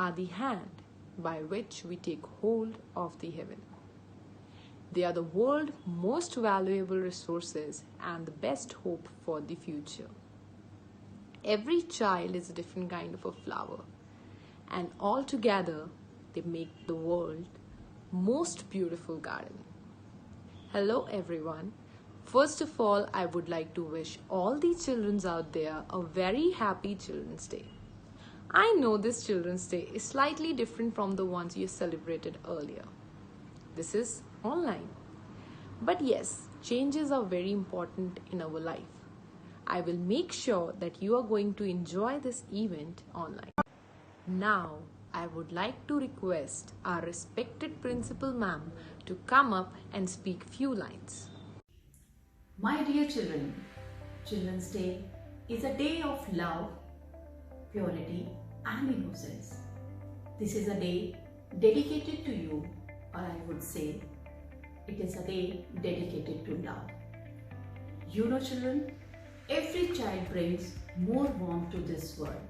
are the hand by which we take hold of the heaven. They are the world's most valuable resources and the best hope for the future. Every child is a different kind of a flower, and all together they make the world most beautiful garden. Hello everyone. First of all, I would like to wish all the children out there a very happy Children's Day. I know this Children's Day is slightly different from the ones you celebrated earlier. This is online. But yes, changes are very important in our life. I will make sure that you are going to enjoy this event online. Now, I would like to request our respected Principal Ma'am to come up and speak few lines. My dear children, Children's Day is a day of love, purity and innocence. This is a day dedicated to you, or I would say it is a day dedicated to love. You know children, every child brings more warmth to this world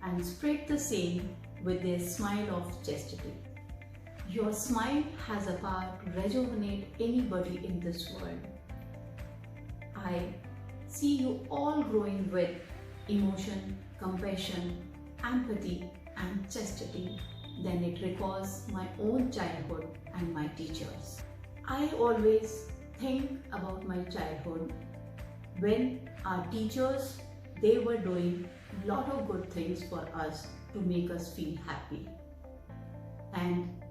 and spread the same with their smile of chastity. Your smile has a power to rejuvenate anybody in this world. I see you all growing with emotion, compassion, empathy and chastity. Then it recalls my own childhood and my teachers. I always think about my childhood when our teachers, they were doing a lot of good things for us to make us feel happy. And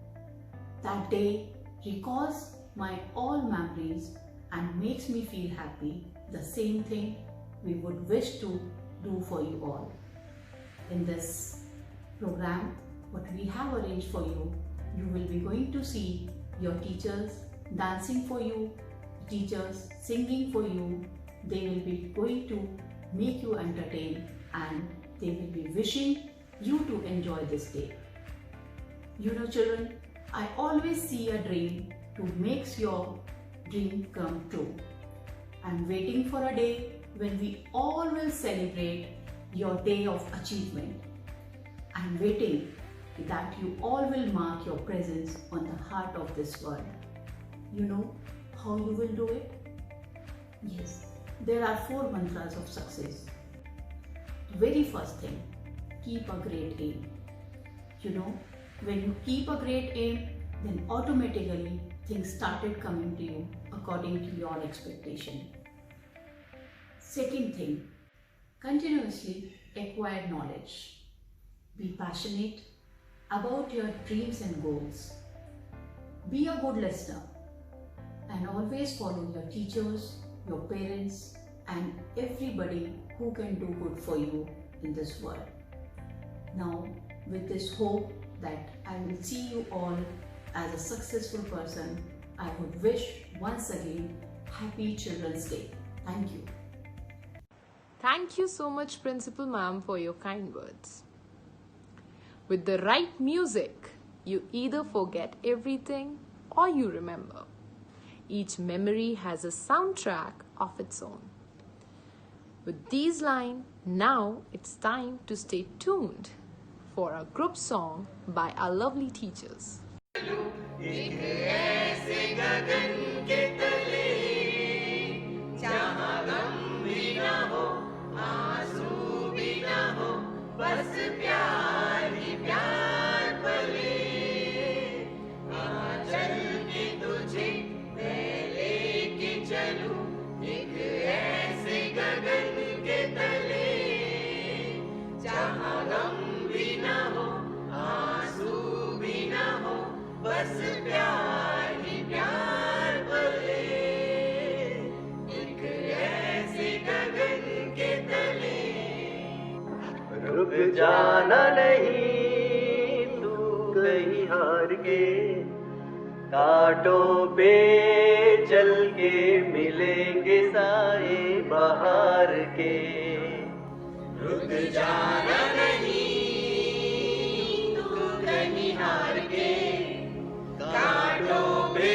that day recalls my all memories and makes me feel happy. The same thing we would wish to do for you all. In this program, what we have arranged for you, you will be going to see your teachers dancing for you, teachers singing for you. They will be going to make you entertain and they will be wishing you to enjoy this day. You know children, I always see a dream to make your dream come true. I'm waiting for a day when we all will celebrate your day of achievement. I'm waiting that you all will mark your presence on the heart of this world. You know how you will do it? Yes, there are 4 mantras of success. The very first thing, keep a great aim. You know, when you keep a great aim, then automatically things started coming to you according to your expectation. Second thing, continuously acquire knowledge. Be passionate about your dreams and goals. Be a good listener and always follow your teachers, your parents and everybody who can do good for you in this world. Now, with this hope that I will see you all as a successful person, I would wish once again Happy Children's Day. Thank you. Thank you so much, Principal Ma'am, for your kind words. With the right music, you either forget everything or you remember. Each memory has a soundtrack of its own. With these lines, now it's time to stay tuned for a group song by our lovely teachers. रुक जाना नहीं तू कहीं हार के, कांटों पे चल के मिलेंगे साए बहार के। रुक जाना नहीं तू कहीं हार के, कांटों पे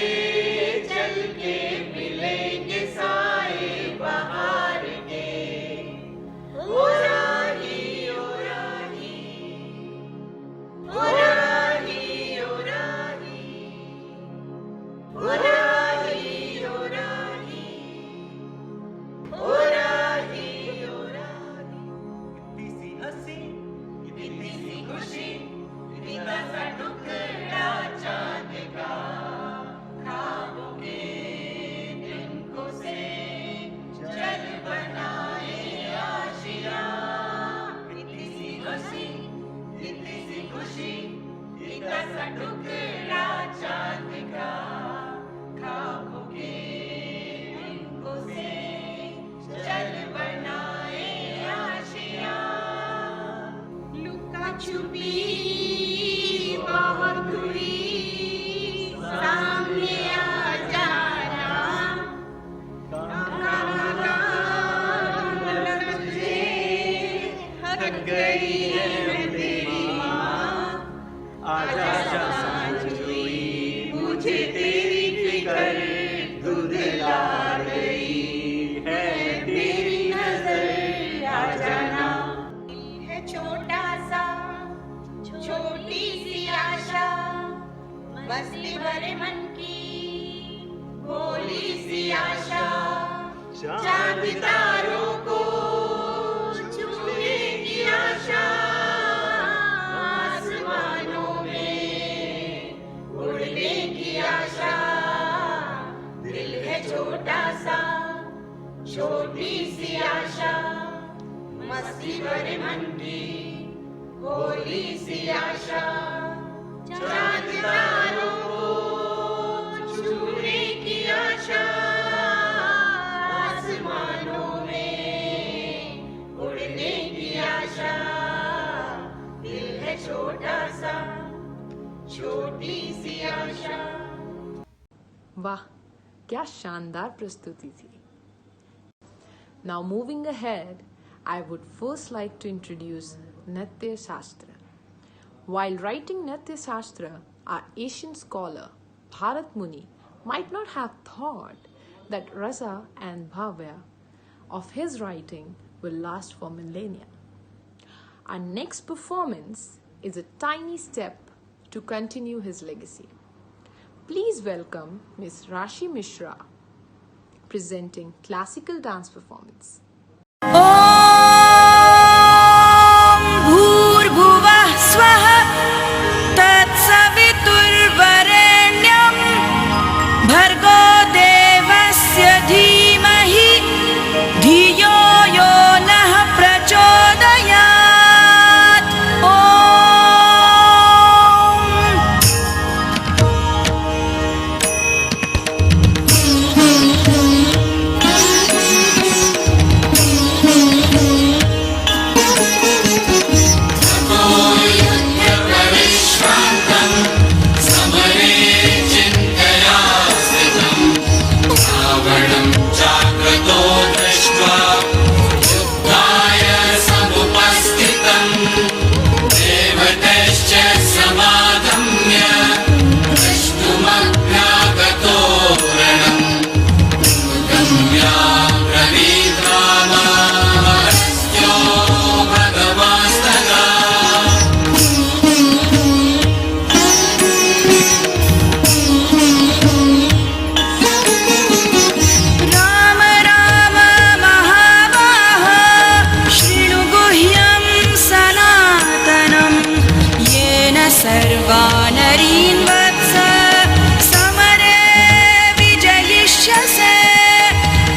चल के मिलेंगे साए बहार के। ओ राही, ओ राही, ओ छुपी बहुत हुई, सामने आ जाना, तुझे थक गई है मेरी माँ, आजा सांझ हुई, मुझे तेरी फिक्र धुंधला गई है, तेरी नजर आ जाना। है छोटा सा छोटी सी आशा, मस्ती भरे मन की भोली सी आशा, चांद तारों को छूने की आशा, आसमानों में उड़ने की आशा। दिल है छोटा सा छोटी सी आशा, मस्ती भरे मन की भोली सी आशा, चांद तारों को छूने की आशा, आसमानों में उड़ने की आशा। दिल है छोटा सा छोटी सी आशा। वाह, क्या शानदार प्रस्तुति थी। Now moving ahead, I would first like to introduce Natya Shastra. While writing Natya Shastra, our Asian scholar Bharat Muni might not have thought that rasa and bhavya of his writing will last for millennia. Our next performance is a tiny step to continue his legacy. Please welcome Ms. Rashi Mishra presenting classical dance performance. भूर्भुवः स्वः तत्सवितुर्वरेण्यं भर्गो देवस्य धीमहि धियो यो नः प्रचोदयात्। सर्वानरीन् वत्स समरे विजयिष्यसे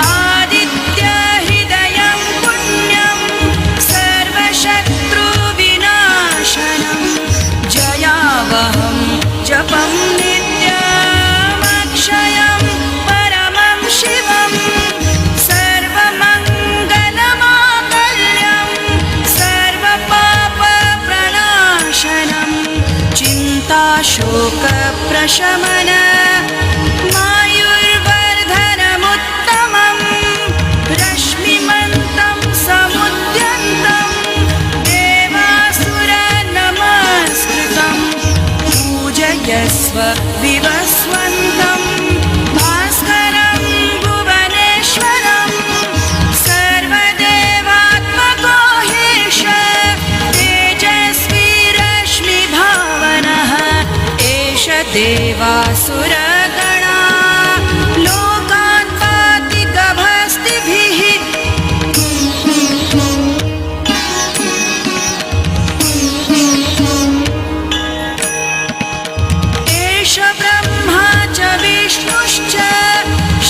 आदित्य हृदयं पुण्यं सर्वशत्रुविनाशनं जयावहं जपं नित्यमक्षयं परमं शिवं सर्वमङ्गलमाङ्गल्यं सर्वपापप्रणाशनं शोकप्रशमन मायुर्वर्धनमुत्तमं रश्मिमन्तं समुद्यन्तं देवासुरनमस्कृतं पूजयस्व विवस्वन्तं भास्करं भुवनेश्वरं सर्वदेवात्मको ह्रीश तेजस्वी रश्मिभावनः एष देवासुरगणा लोकान् पाति गभस्तिभिः एष ब्रह्मा च विष्णुश्च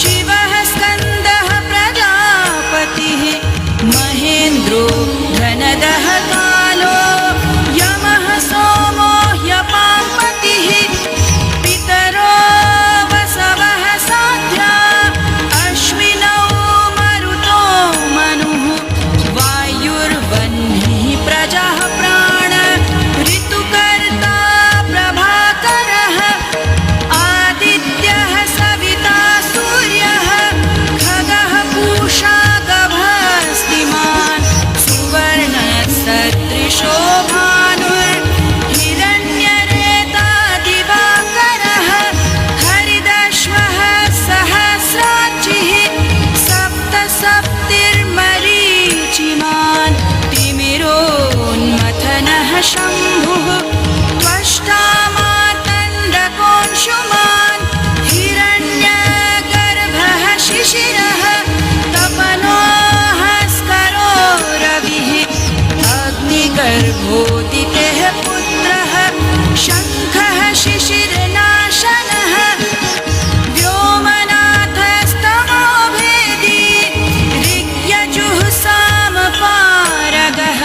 शिवः स्कन्दः प्रजापतिः महेन्द्रो धनदः कालो यमः सोमो ह्यपाम्पतिः शम्भुः त्वष्टा मार्तण्डकोऽंशुमान् हिरण्यगर्भः शिशिरः तपनो हस्करो रविः अग्निगर्भोदितेः पुत्रः शङ्खः शिशिरनाशनः व्योमनाथस्तमो भेदी ऋग्यजुः सामपारगः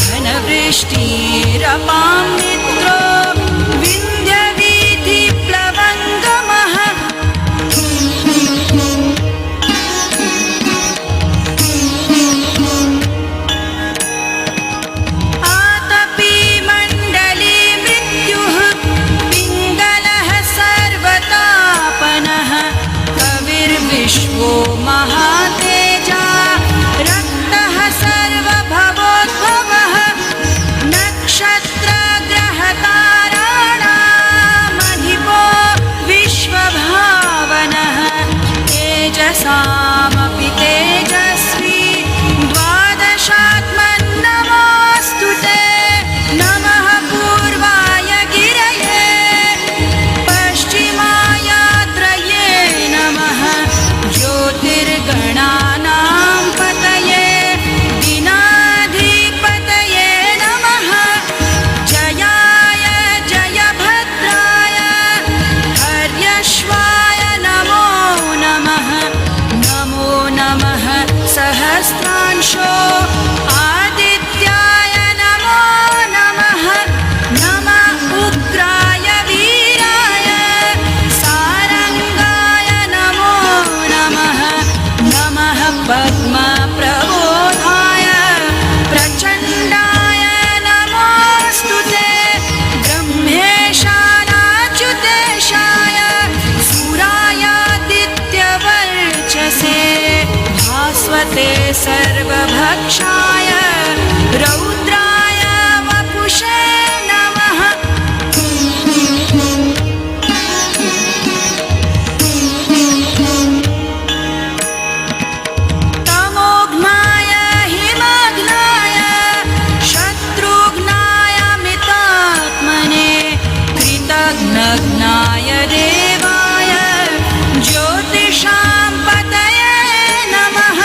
घनवृष्टिरपां मित्रो विन्ध्यवीथिप्लवङ्गमः आतपी मण्डली मृत्युः पिङ्गलः सर्वतापनः कविर्विश्वो महातेजा रक्तः सर्वभवोद्भवः नक्षत्रग्रहताराणामधिपो विश्वभावनः तेजसामपि तेजस्वी द्वादशात्मन्नमोऽस्तु ते नमः पूर्वाय गिरये पश्चिमायात्रये नमः ज्योतिर्गणानां पतये दिनाधिपतये नमः जयाय जयभद्राय हर्यश्वाय नमो नमः नमो नमः सहस्रांशो आदित्याय नमो नमः नमः उग्राय वीराय सारङ्गाय नमो नमः नमः पद्मप्रबोधाय प्रचण्डाय नमोऽस्तु ते ब्रह्मेशानाच्युतेशाय सूरायादित्यवर्चसे भास्वते सर्वभक्षाय रौद्राय वपुषे नमः तमोघ्नाय हिमघ्नाय शत्रुघ्नाय मितात्मने कृतघ्नघ्नाय देवाय ज्योतिषां पतये नमः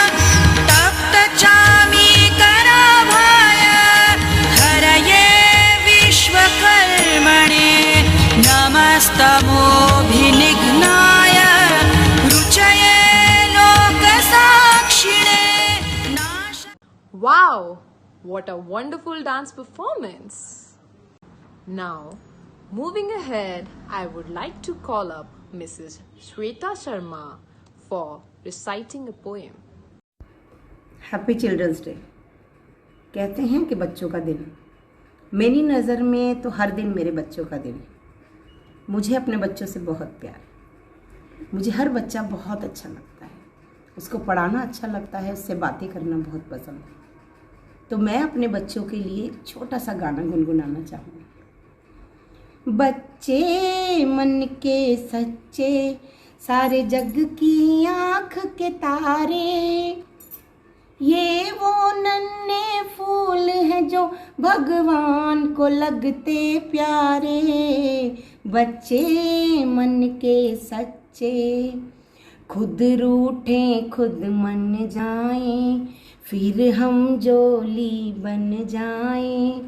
तप्तचामीकराभाय हरये विश्वकर्मणे नमस्तमोभिनिघ्नाय रुचये लोकसाक्षिणे नाश Wow, what a wonderful dance performance! Now, moving ahead, I would like to call up Mrs. Shweta Sharma for reciting a poem. Happy children's day. कहते हैं कि बच्चों का दिन, मेरी नज़र में तो हर दिन मेरे बच्चों का दिन है। मुझे अपने बच्चों से बहुत प्यार है। मुझे हर बच्चा बहुत अच्छा लगता है, उसको पढ़ाना अच्छा लगता है, उससे बातें करना बहुत पसंद है। तो मैं अपने बच्चों के लिए एक छोटा सा गाना गुनगुनाना चाहूँगी। बच्चे मन के सच्चे, सारे जग की आँख के तारे, ये वो नन्हे फूल हैं जो भगवान को लगते प्यारे। बच्चे मन के सच्चे, खुद रूठें खुद मन जाएं, फिर हम जोली बन जाएं।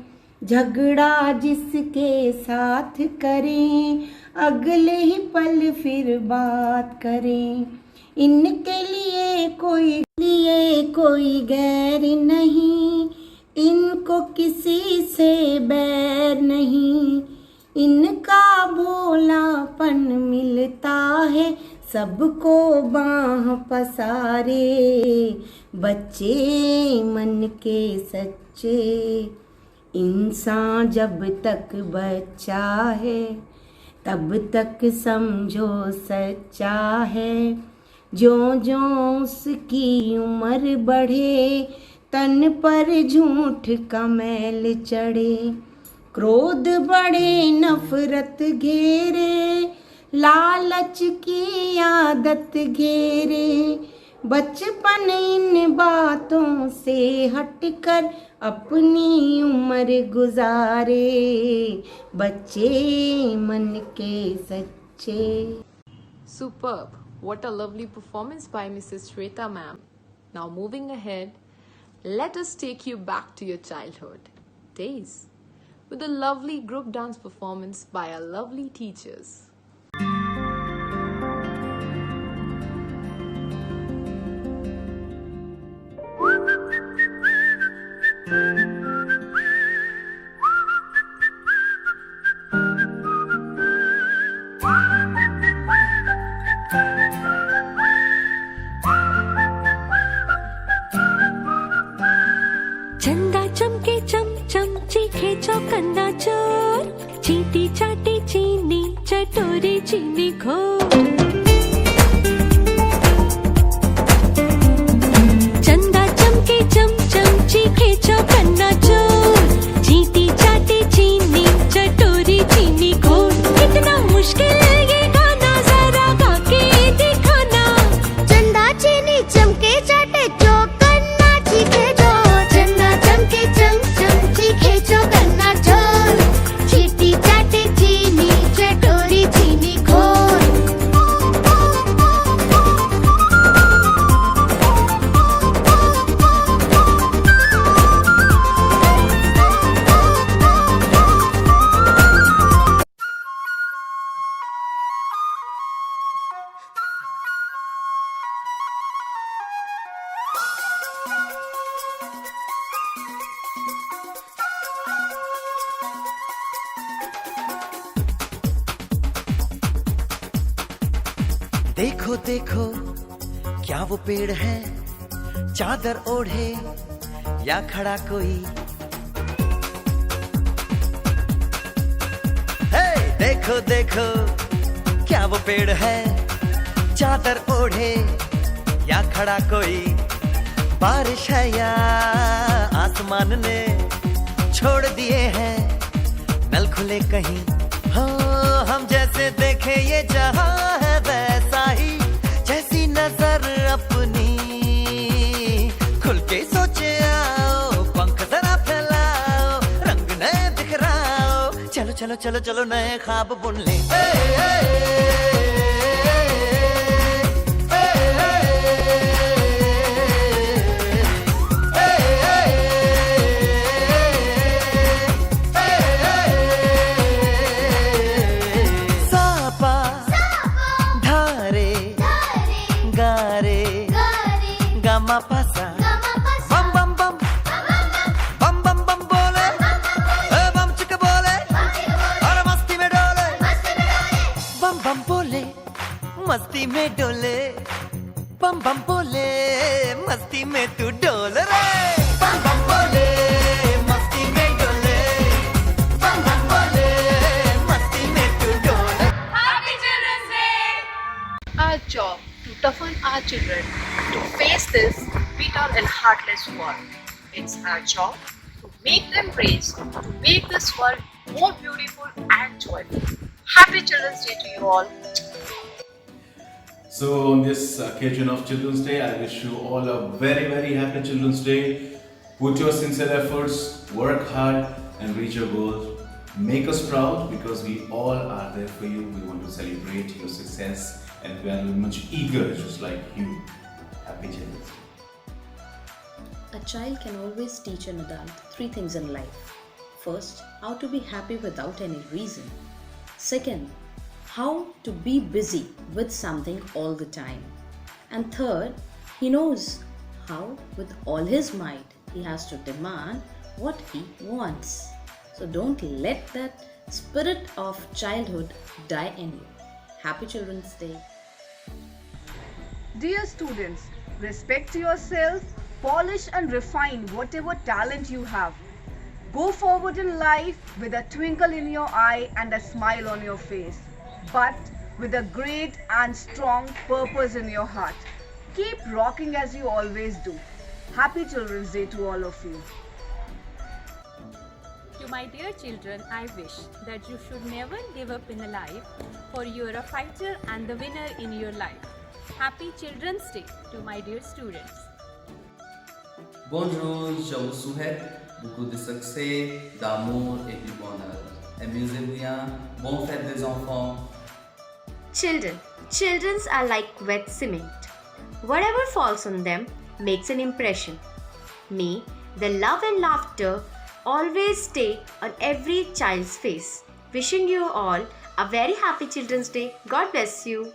झगड़ा जिसके साथ करें, अगले ही पल फिर बात करें। इनके लिए कोई गैर नहीं, इनको किसी से बैर नहीं। इनका भोलापन मिलता है सबको बाह पसारे। बच्चे मन के सच्चे, इंसान जब तक बच्चा है तब तक समझो सच्चा है। जो उसकी उम्र बढ़े, तन पर झूठ का मैल चढ़े। क्रोध बढ़े, नफरत घेरे, लालच की आदत घेरे। बचपन इन बातों से हटकर अपनी उम्र गुजारे, बच्चे मन के सच्चे। Superb! What a lovely performance by Mrs. Shweta ma'am. Now moving ahead, let us take you back to your childhood days with a lovely group dance performance by our lovely teachers. चंदा चमके चम चम चीखे चौकन्ना चोर, चींटी चाटी चीनी चटोरी चीनी घोर। चंदा चमके चम चम चीखे चौकन्ना चोर, चींटी चाटी चीनी चटोरी चीनी घोर। कितना मुश्किल है ये गाना, जरा गा के दिखाना। चंदा चीनी चमके चाटे चौकन्ना चीखे चोर, चंदा चमके चम चम चीखे चौकन्ना चोर, चींटी चाटे चीनी चटोरी चीनी घोर। देखो देखो क्या वो पेड़ है, चादर ओढ़े या खड़ा कोई। हे देखो देखो क्या वो पेड़ है, चादर ओढ़े या खड़ा कोई। बारिश है या आसमान ने छोड़ दिए हैं नल खुले कहीं। हाँ हम जैसे देखे ये जहां है वैसा ही, जैसी नजर अपनी खुल के सोचे आओ। पंख जरा फैलाओ, रंग नए बिखराओ, चलो चलो चलो चलो नए ख्वाब बुन ले। गमा पासा बम बम बम बम बम बम बोले, बम चिक बोले, और मस्ती में डोले। बम बम बोले मस्ती में डोले, बम बम बोले मस्ती में तू डोल रे। बम बम बोले मस्ती में डोले, बम बम बोले मस्ती में तू डोले। Happy Children's Day! Our job to toughen our children to face this bitter and heartless world. It's our job to make them raise, to make this world more beautiful and joyful. Happy Children's Day to you all. So on this occasion of Children's Day, I wish you all a very very happy Children's Day. Put your sincere efforts, work hard and reach your goals. Make us proud because we all are there for you. We want to celebrate your success and we are very much eager just like you. Happy Children's Day. A child can always teach an adult 3 things in life. First, how to be happy without any reason. Second, how to be busy with something all the time. And third, he knows how, with all his might, he has to demand what he wants. So don't let that spirit of childhood die in you. Happy Children's Day. Dear students, respect yourself, polish and refine whatever talent you have. Go forward in life with a twinkle in your eye and a smile on your face, but with a great and strong purpose in your heart. Keep rocking as you always do. Happy Children's Day to all of you. To my dear children, I wish that you should never give up in life, for you are a fighter and the winner in your life. Happy Children's Day to my dear students. Bonjour, je vous souhaite beaucoup de succès, d'amour et du bonheur. Amusez-vous bien, bonne fête des enfants. Children are like wet cement. Whatever falls on them makes an impression. May the love and laughter always stay on every child's face. Wishing you all a very happy Children's Day. God bless you.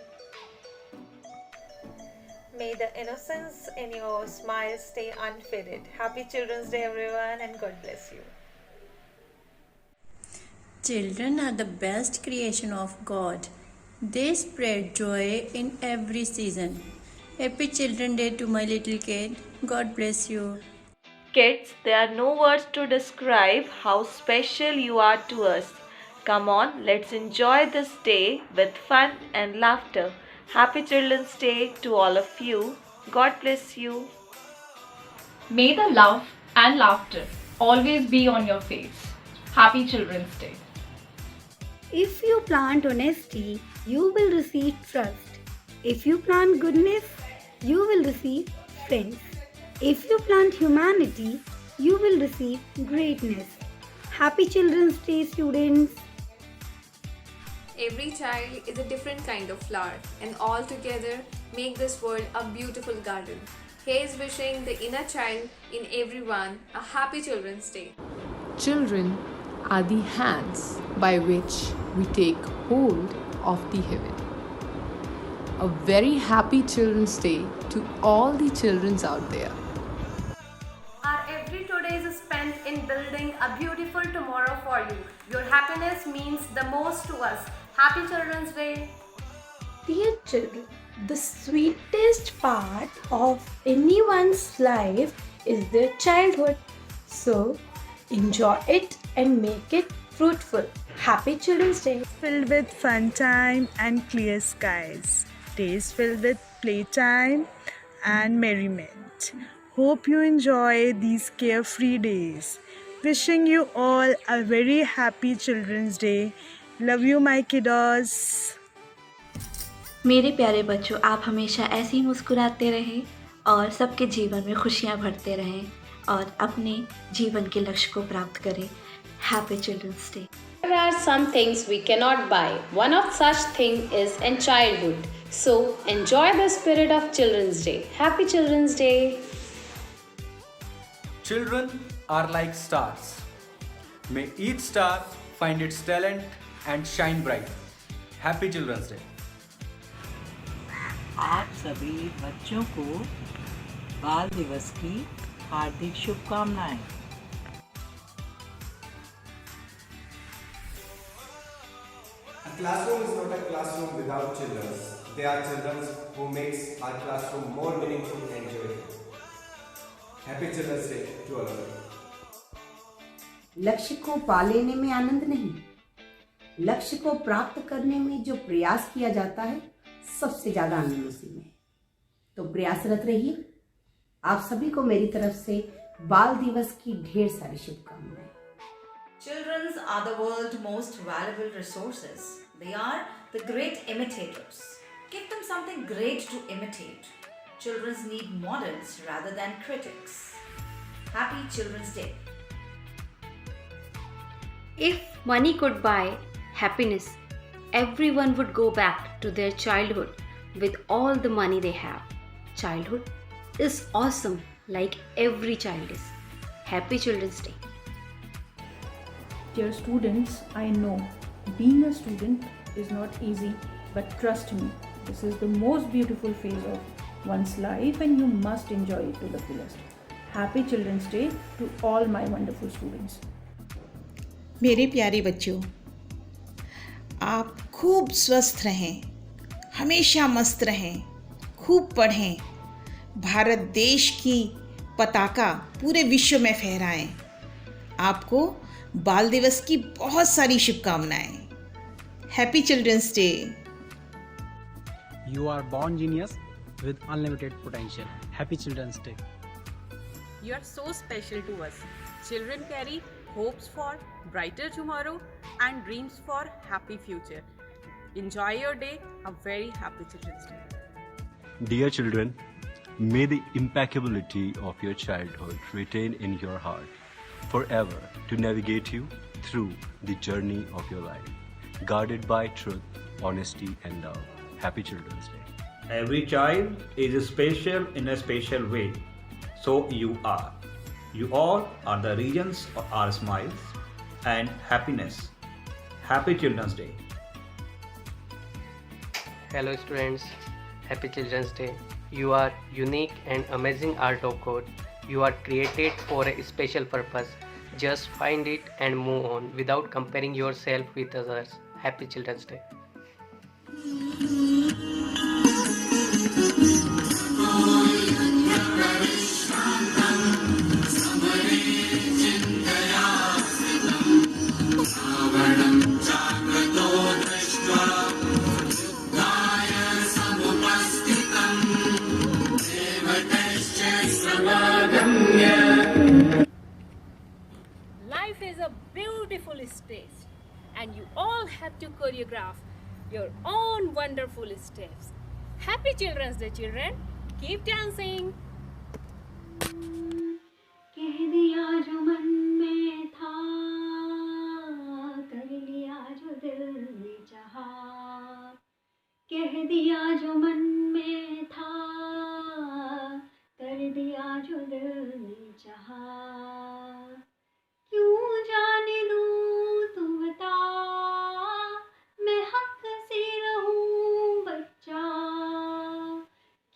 May the innocence in your smile stay unfaded. Happy Children's Day, everyone, and God bless you. Children are the best creation of God. They spread joy in every season. Happy Children's Day to my little kid. God bless you. Kids, there are no words to describe how special you are to us. Come on, let's enjoy this day with fun and laughter. Happy Children's Day to all of you. God bless you. May the love and laughter always be on your face. Happy Children's Day. If you plant honesty, you will receive trust. If you plant goodness, you will receive friends. If you plant humanity, you will receive greatness. Happy Children's Day, students. Every child is a different kind of flower, and all together make this world a beautiful garden. Here's wishing the inner child in everyone a happy Children's Day. Children are the hands by which we take hold of the heaven. A very happy Children's Day to all the children out there. Our every today is spent in building a beautiful tomorrow for you. Your happiness means the most to us. Happy Children's Day. Dear children, the sweetest part of anyone's life is their childhood. So, enjoy it and make it fruitful. Happy Children's Day. Filled with fun time and clear skies. Days filled with playtime and merriment. Hope you enjoy these carefree days. Wishing you all a very happy Children's Day. Love you, my kiddos. मेरे प्यारे बच्चों, आप हमेशा ऐसे ही मुस्कुराते रहें और सबके जीवन में खुशियाँ भरते रहें और अपने जीवन के लक्ष्य को प्राप्त करें. Happy Children's Day. There are some things we cannot buy. One of such things is in childhood. So enjoy the spirit of Children's Day. Happy Children's Day. Children are like stars. May each star find its talent and shine bright. Happy Children's Day. आप सभी बच्चों को बाल दिवस की हार्दिक शुभकामनाएं. A classroom is not a classroom without children. They are children who makes our classroom more meaningful and joyful. Happy Children's Day to all of you. लक्ष्य को पा लेने में आनंद नहीं, लक्ष्य को प्राप्त करने में जो प्रयास किया जाता है सबसे ज्यादा आनंद उसी में. तो प्रयासरत रहिए. आप सभी को मेरी तरफ से बाल दिवस की ढेर सारी शुभकामनाएं. Children are the world's most valuable resources. They are the great imitators. Give them something great to imitate. Children need models rather than critics. Happy Children's Day. If money could buy happiness, everyone would go back to their childhood with all the money they have. Childhood is awesome, like every child is. Happy Children's Day. Dear students, I know being a student is not easy, but trust me, this is the most beautiful phase of one's life and you must enjoy it to the fullest. Happy Children's Day to all my wonderful students. मेरे प्यारे बच्चों, आप खूब स्वस्थ रहें, हमेशा मस्त रहें, खूब पढ़ें, भारत देश की पताका पूरे विश्व में फहराएं. आपको बाल दिवस की बहुत सारी शुभकामनाएं. Happy children's day. You are born genius with unlimited potential. Happy Children's Day. You are so special to us. Children carry hopes for brighter tomorrow and dreams for happy future. Enjoy your day. A very happy Children's Day. Dear children, may the impeccability of your childhood retain in your heart forever to navigate you through the journey of your life, guarded by truth, honesty, and love. Happy Children's Day. Every child is special in a special way. So you are. You all are the regions of our smiles and happiness. Happy Children's Day. Hello students, Happy Children's Day. You are unique and amazing art of God. You are created for a special purpose. Just find it and move on without comparing yourself with others. Happy Children's Day. Life is a beautiful stage, and you all have to choreograph your own wonderful steps. Happy Children's Day, children. Keep dancing. कह दिया जो मन में था, कर लिया जो दिल ने चाहा। कह दिया जो मन में था, कर दिया जो दिल ने चाहा। क्यों जाने दूँ तू बता, मैं हक से रहूँ बच्चा।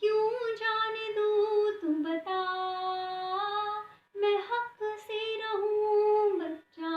क्यों जाने दूँ तू बता, मैं हक से रहूँ बच्चा।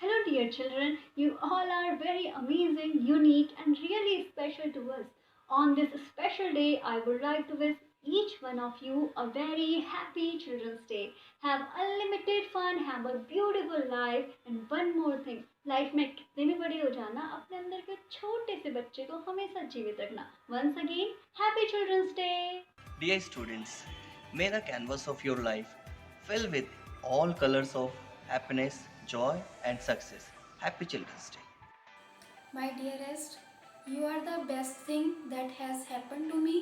Hello dear children, you all are very amazing, unique and really special to us. On this special day, I would like to wish each one of you a very happy Children's Day. Have unlimited fun, have a beautiful life, and one more thing, life में कितने भी बड़े हो जाना, अपने अंदर के छोटे से बच्चे को हमेशा जीवित रखना. Once again, Happy Children's Day. Dear students, may the canvas of your life fill with all colors of happiness, joy and success. Happy Children's Day. My dearest, you are the best thing that has happened to me.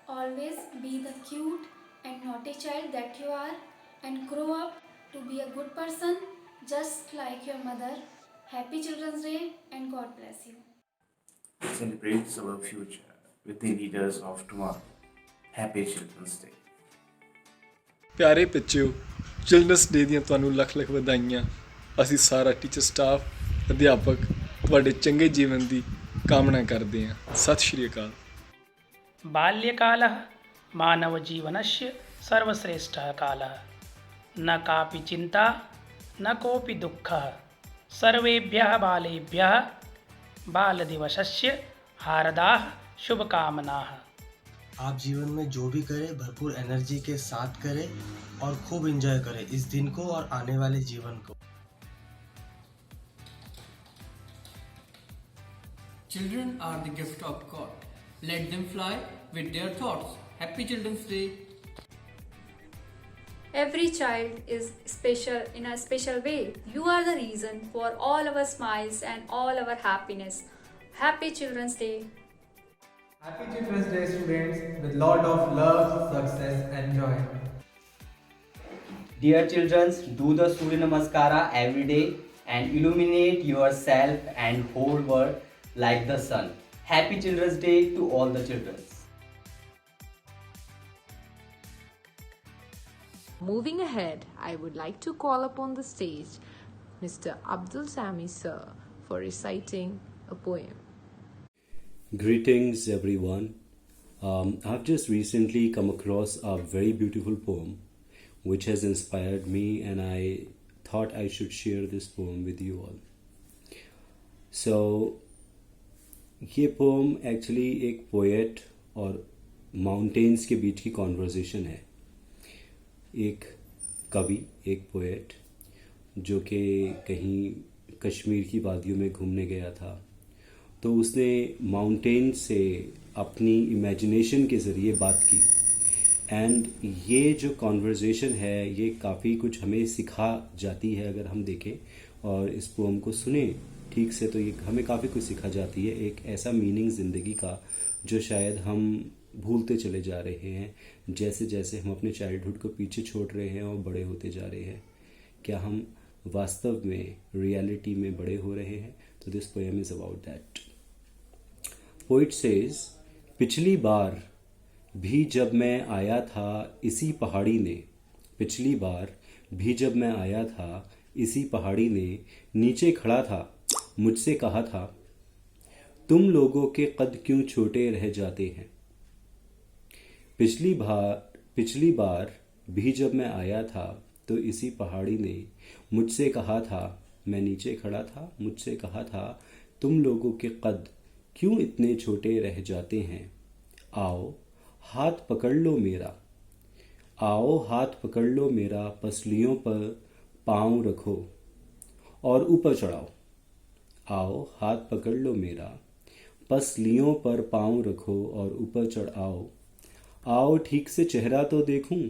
Always be the cute and naughty child that you are, and grow up to be a good person just like your mother. Happy Children's Day and God bless you. Celebrates our future with the leaders of tomorrow. Happy Children's Day. ਪਿਆਰੇ ਬੱਚਿਓ, children's ਡੇ ਦੀਆਂ ਤੁਹਾਨੂੰ ਲੱਖ ਲੱਖ ਵਧਾਈਆਂ। ਅਸੀਂ ਸਾਰਾ teacher staff, ਅਧਿਆਪਕ ਤੁਹਾਡੇ ਚੰਗੇ ਜੀਵਨ ਦੀ ਕਾਮਨਾ ਕਰਦੇ ਹਾਂ। ਸਤਿ ਸ਼੍ਰੀ ਅਕਾਲ। बाल्यकालः मानवजीवनस्य सर्वश्रेष्ठः कालः। न कापि चिन्ता न कोऽपि दुःखः। सर्वेभ्यः बालेभ्यः बालदिवसस्य हार्दाः शुभकामनाः। आप जीवन में जो भी करें भरपूर एनर्जी के साथ करें और खूब एंजॉय करें इस दिन को और आने वाले जीवन को। Children are the gift of God. Let them fly with their thoughts. Happy Children's Day. Every child is special in a special way. You are the reason for all our smiles and all our happiness. Happy Children's Day. Happy Children's Day, students, with lot of love, success and joy. Dear children, do the Surya Namaskara every day and illuminate yourself and whole world like the sun. Happy Children's Day to all the children. Moving ahead, I would like to call upon the stage Mr. Abdul Sami sir for reciting a poem. Greetings everyone. I've just recently come across a very beautiful poem which has inspired me, and I thought I should share this poem with you all. So ये pome actually एक poet और mountains के बीच की conversation है। एक कवि, एक poet जो कि कहीं कश्मीर की वादियों में घूमने गया था, तो उसने माउंटेन से अपनी इमेजिनेशन के ज़रिए बात की एंड ये जो कॉन्वर्जेसन है ये काफ़ी कुछ हमें सिखा जाती है अगर हम देखें और इस पोम को सुने ठीक से, तो ये हमें काफ़ी कुछ सिखा जाती है, एक ऐसा मीनिंग ज़िंदगी का जो शायद हम भूलते चले जा रहे हैं जैसे जैसे हम अपने चाइल्डहुड को पीछे छोड़ रहे हैं और बड़े होते जा रहे हैं। क्या हम वास्तव में रियलिटी में बड़े हो रहे हैं? तो this poem is about that. Poet says, पिछली बार भी जब मैं आया था इसी पहाड़ी ने, पिछली बार भी जब मैं आया था इसी पहाड़ी ने नीचे खड़ा था, मुझसे कहा था तुम लोगों के कद क्यों छोटे रह जाते हैं। पिछली बार भी जब मैं आया था तो इसी पहाड़ी ने मुझसे कहा था, मैं नीचे खड़ा था, मुझसे कहा था तुम लोगों के कद क्यों इतने छोटे रह जाते हैं। आओ हाथ पकड़ लो मेरा, आओ हाथ पकड़ लो मेरा, पसलियों पर पाँव रखो और ऊपर चढ़ाओ। आओ हाथ पकड़ लो मेरा, पसलियों पर पाँव रखो और ऊपर चढ़ाओ। आओ ठीक से चेहरा तो देखूं,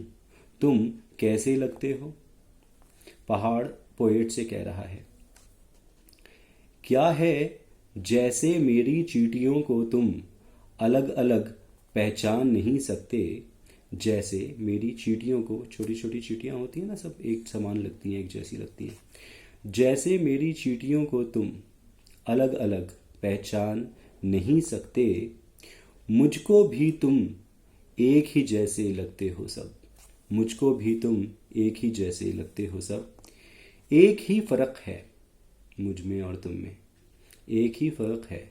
तुम कैसे लगते हो। पहाड़ पोएट से कह रहा है, क्या है जैसे मेरी चींटियों को तुम अलग अलग पहचान नहीं सकते, जैसे मेरी चींटियों को, छोटी छोटी चींटियां होती हैं ना, सब एक समान लगती हैं, एक जैसी लगती हैं, जैसे मेरी चींटियों को तुम अलग अलग पहचान नहीं सकते, मुझको भी तुम एक ही जैसे लगते हो सब, मुझको भी तुम एक ही जैसे लगते हो सब। एक ही फ़र्क है मुझ में और तुम में, एक ही फ़र्क है।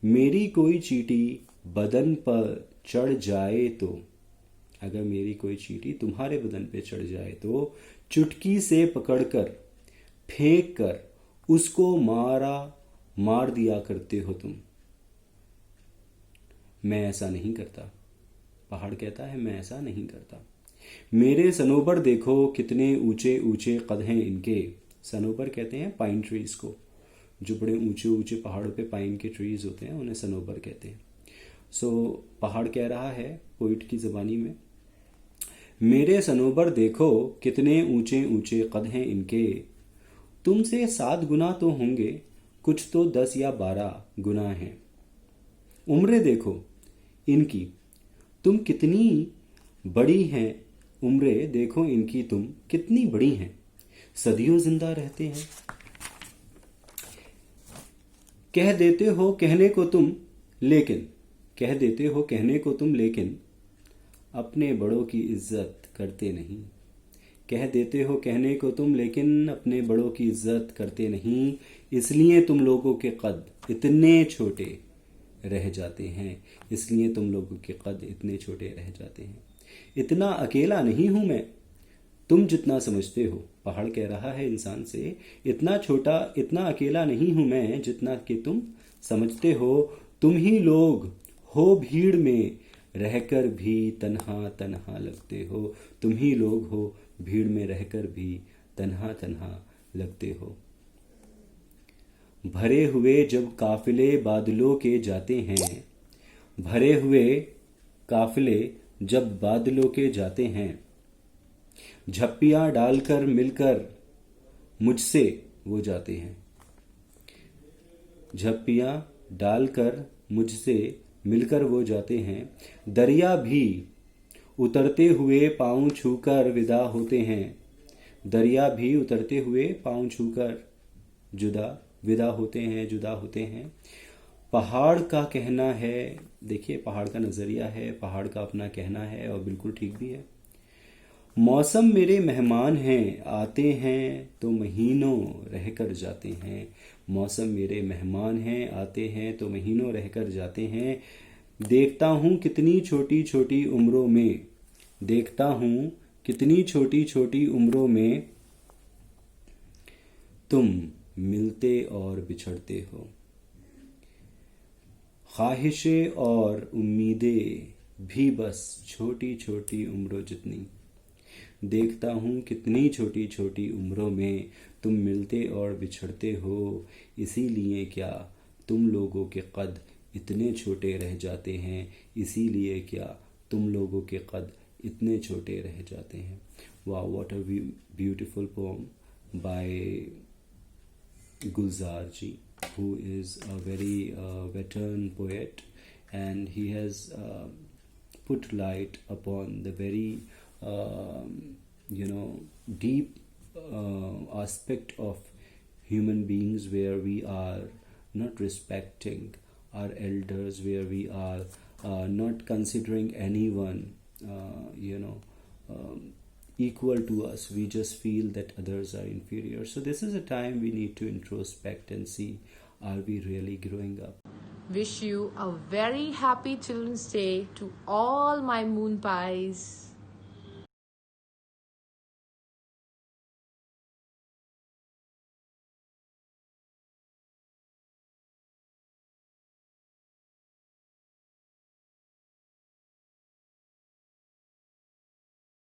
मेरी कोई चींटी बदन पर चढ़ जाए तो, अगर मेरी कोई चींटी तुम्हारे बदन पे चढ़ जाए तो चुटकी से पकड़कर फेंक कर उसको मार दिया करते हो तुम। मैं ऐसा नहीं करता, पहाड़ कहता है मैं ऐसा नहीं करता। मेरे सनोबर देखो कितने ऊंचे ऊंचे कद हैं इनके। सनोबर कहते हैं पाइन ट्रीज को, जो बड़े ऊंचे ऊंचे पहाड़ों पे पाइन के ट्रीज होते हैं उन्हें सनोबर कहते हैं। सो पहाड़ कह रहा है पोइट की ज़बानी में, मेरे सनोबर देखो कितने ऊंचे ऊंचे कद हैं इनके, तुमसे 7 गुना तो होंगे, कुछ तो 10 या 12 गुना हैं। उम्रें देखो इनकी तुम कितनी बड़ी हैं, उम्रें देखो इनकी तुम कितनी बड़ी हैं, सदियों जिंदा रहते हैं। कह देते हो कहने को तुम लेकिन, कह देते हो कहने को तुम लेकिन अपने बड़ों की इज्जत करते नहीं। कह देते हो कहने को तुम लेकिन अपने बड़ों की इज्जत करते नहीं, इसलिए तुम लोगों के कद इतने छोटे रह जाते हैं, इसलिए तुम लोगों के कद इतने छोटे रह जाते हैं। इतना अकेला नहीं हूं मैं तुम जितना समझते हो, पहाड़ कह रहा है इंसान से, इतना छोटा इतना अकेला नहीं हूं मैं जितना कि तुम समझते हो। तुम ही लोग हो भीड़ में रहकर भी तन्हा तन्हा लगते हो, तुम ही लोग हो भीड़ में रहकर भी तन्हा तन्हा लगते हो। भरे हुए जब काफिले बादलों के जाते हैं, भरे हुए काफिले जब बादलों के जाते हैं, झप्पियां डालकर मिलकर मुझसे वो जाते हैं। झप्पियां डालकर मुझसे मिलकर वो जाते हैं, दरिया भी उतरते हुए पाँव छूकर विदा होते हैं, दरिया भी उतरते हुए पाँव छूकर विदा होते हैं, जुदा होते हैं। पहाड़ का कहना है, देखिए पहाड़ का नज़रिया है, पहाड़ का अपना कहना है और बिल्कुल ठीक भी है। मौसम मेरे मेहमान हैं, आते हैं तो महीनों रहकर जाते हैं। मौसम मेरे मेहमान हैं, आते हैं तो महीनों रहकर जाते हैं। देखता हूँ कितनी छोटी छोटी उम्रों में, देखता हूँ कितनी छोटी छोटी उम्रों में तुम मिलते और बिछड़ते हो। ख्वाहिशें और उम्मीदें भी बस छोटी छोटी उम्रों जितनी। देखता हूँ कितनी छोटी छोटी उम्रों में तुम मिलते और बिछड़ते हो, इसीलिए क्या तुम लोगों के कद इतने छोटे रह जाते हैं, इसीलिए क्या तुम लोगों के कद इतने छोटे रह जाते हैं. Wow, what a beautiful poem by Gulzar ji, who is a very veteran poet, and he has put light upon the very deep aspect of human beings, where we are not respecting our elders, where we are not considering anyone equal to us. We just feel that others are inferior. So this is a time we need to introspect and see, are we really growing up? Wish you a very happy Children's Day to all my moon pies.